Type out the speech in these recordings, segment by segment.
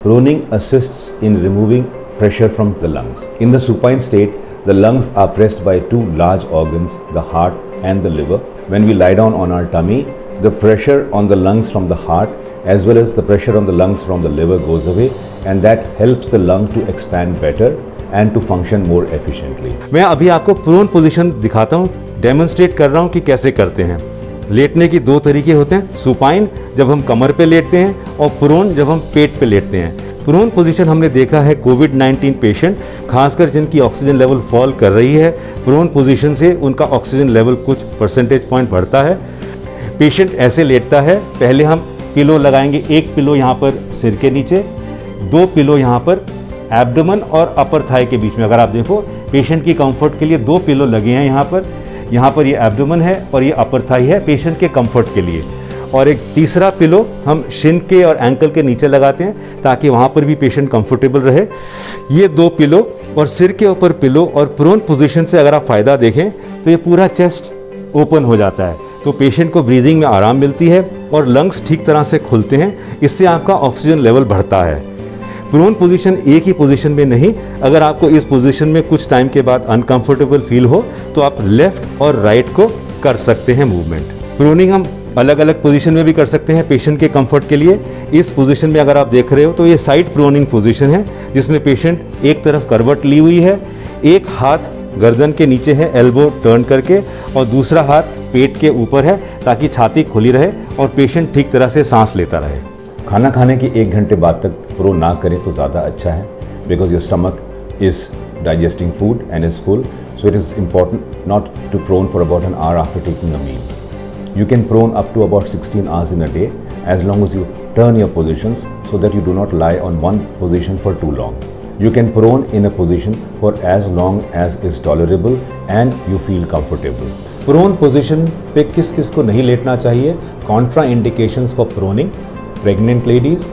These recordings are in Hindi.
Proning assists in removing pressure from the lungs. In the supine state, the lungs are pressed by two large organs, the heart and the liver. When we lie down on our tummy, the pressure on the lungs from the heart as well as the pressure on the lungs from the liver goes away, and that helps the lung to expand better and to function more efficiently. मैं अभी आपको प्रोन पोजीशन दिखाता हूँ, डेमोन्स्ट्रेट कर रहा हूँ कि कैसे करते हैं। लेटने के दो तरीके होते हैं, सुपाइन जब हम कमर पे लेटते हैं और प्रोन जब हम पेट पे लेटते हैं। प्रोन पोजीशन हमने देखा है कोविड-19 पेशेंट, खासकर जिनकी ऑक्सीजन लेवल फॉल कर रही है, प्रोन पोजीशन से उनका ऑक्सीजन लेवल कुछ परसेंटेज पॉइंट बढ़ता है। पेशेंट ऐसे लेटता है, पहले हम पिलो लगाएंगे, एक पिलो यहाँ पर सिर के नीचे, दो पिलो यहाँ पर एब्डोमेन और अपर थाई के बीच में। अगर आप देखो पेशेंट की कंफर्ट के लिए दो पिलो लगे हैं यहाँ पर ये एब्डोमेन है और ये अपर थाई है पेशेंट के कंफर्ट के लिए। और एक तीसरा पिलो हम शिन के और एंकल के नीचे लगाते हैं ताकि वहाँ पर भी पेशेंट कंफर्टेबल रहे। ये दो पिलो और सिर के ऊपर पिलो और प्रोन पोजीशन से अगर आप फ़ायदा देखें तो ये पूरा चेस्ट ओपन हो जाता है, तो पेशेंट को ब्रीदिंग में आराम मिलती है और लंग्स ठीक तरह से खुलते हैं, इससे आपका ऑक्सीजन लेवल बढ़ता है। प्रोन पोजीशन एक ही पोजीशन में नहीं, अगर आपको इस पोजीशन में कुछ टाइम के बाद अनकंफर्टेबल फील हो तो आप लेफ्ट और राइट को कर सकते हैं मूवमेंट। प्रोनिंग हम अलग अलग पोजीशन में भी कर सकते हैं पेशेंट के कंफर्ट के लिए। इस पोजीशन में अगर आप देख रहे हो तो ये साइड प्रोनिंग पोजीशन है, जिसमें पेशेंट एक तरफ करवट ली हुई है, एक हाथ गर्दन के नीचे है एल्बो टर्न करके और दूसरा हाथ पेट के ऊपर है ताकि छाती खुली रहे और पेशेंट ठीक तरह से सांस लेता रहे। खाना खाने के 1 घंटे बाद तक प्रोन ना करें तो ज़्यादा अच्छा है, because your stomach is digesting food and is full, so it is important not to prone for about an hour after taking a meal. You can prone up to about 16 hours in a day as long as you turn your positions so that you do not lie on one position for too long. You can prone in a position for as long as is tolerable and you feel comfortable. Prone position पे किस किस को नहीं लेटना चाहिए? Contraindications for proning: pregnant ladies,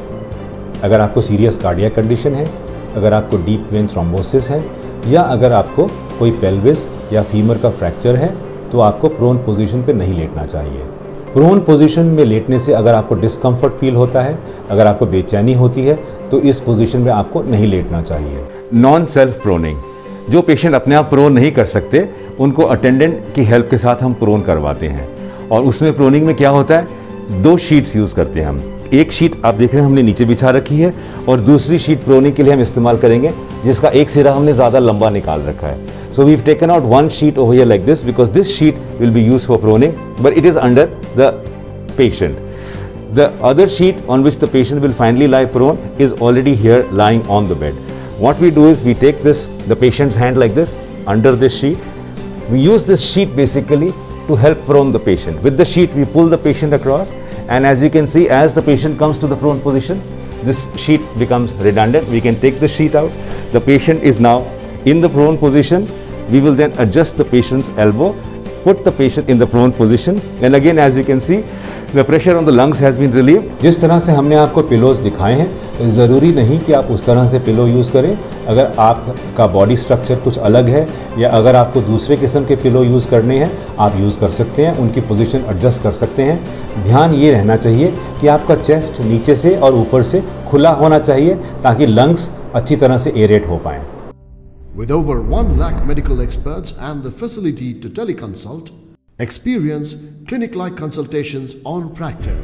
अगर आपको सीरियस कार्डियक कंडीशन है, अगर आपको डीप वेन थ्रोम्बोसिस है, या अगर आपको कोई पेल्विस या फीमर का फ्रैक्चर है, तो आपको प्रोन पोजीशन पे नहीं लेटना चाहिए। प्रोन पोजीशन में लेटने से अगर आपको डिस्कम्फर्ट फील होता है, अगर आपको बेचैनी होती है, तो इस पोजीशन में आपको नहीं लेटना चाहिए। नॉन सेल्फ प्रोनिंग, जो पेशेंट अपने आप प्रोन नहीं कर सकते उनको अटेंडेंट की हेल्प के साथ हम प्रोन करवाते हैं। और उसमें प्रोनिंग में क्या होता है, 2 शीट्स यूज़ करते हैं हम। एक शीट आप देख रहे हैं हमने नीचे बिछा रखी है और दूसरी शीट प्रोनिंग के लिए हम इस्तेमाल करेंगे जिसका एक सिरा हमने ज़्यादा लंबा निकाल रखा है। So we have taken out 1 sheet over here like this because this sheet will be used for proning, but it is under the patient. The other sheet on which the patient will finally lie prone is already here lying on the bed. What we do is we take the patient's hand like this under this sheet. We use this sheet basically to help prone the patient. With the sheet we pull the patient across, and as you can see, as the patient comes to the prone position, this sheet becomes redundant. We can take the sheet out. The patient is now in the prone position. We will then adjust the patient's elbow, put the patient in the prone position, and again as you can see, the pressure on the lungs has been relieved. जिस तरह से हमने आपको पिलोज दिखाए हैं, ज़रूरी नहीं कि आप उस तरह से पिलो यूज़ करें। अगर आपका बॉडी स्ट्रक्चर कुछ अलग है या अगर आपको दूसरे किस्म के पिलो यूज़ करने हैं, आप यूज़ कर सकते हैं, उनकी पोजीशन एडजस्ट कर सकते हैं। ध्यान ये रहना चाहिए कि आपका चेस्ट नीचे से और ऊपर से खुला होना चाहिए ताकि लंग्स अच्छी तरह से एरेट हो पाएँ। With over 1 lakh medical experts and the facility to teleconsult, experience clinic-like consultations on Practo.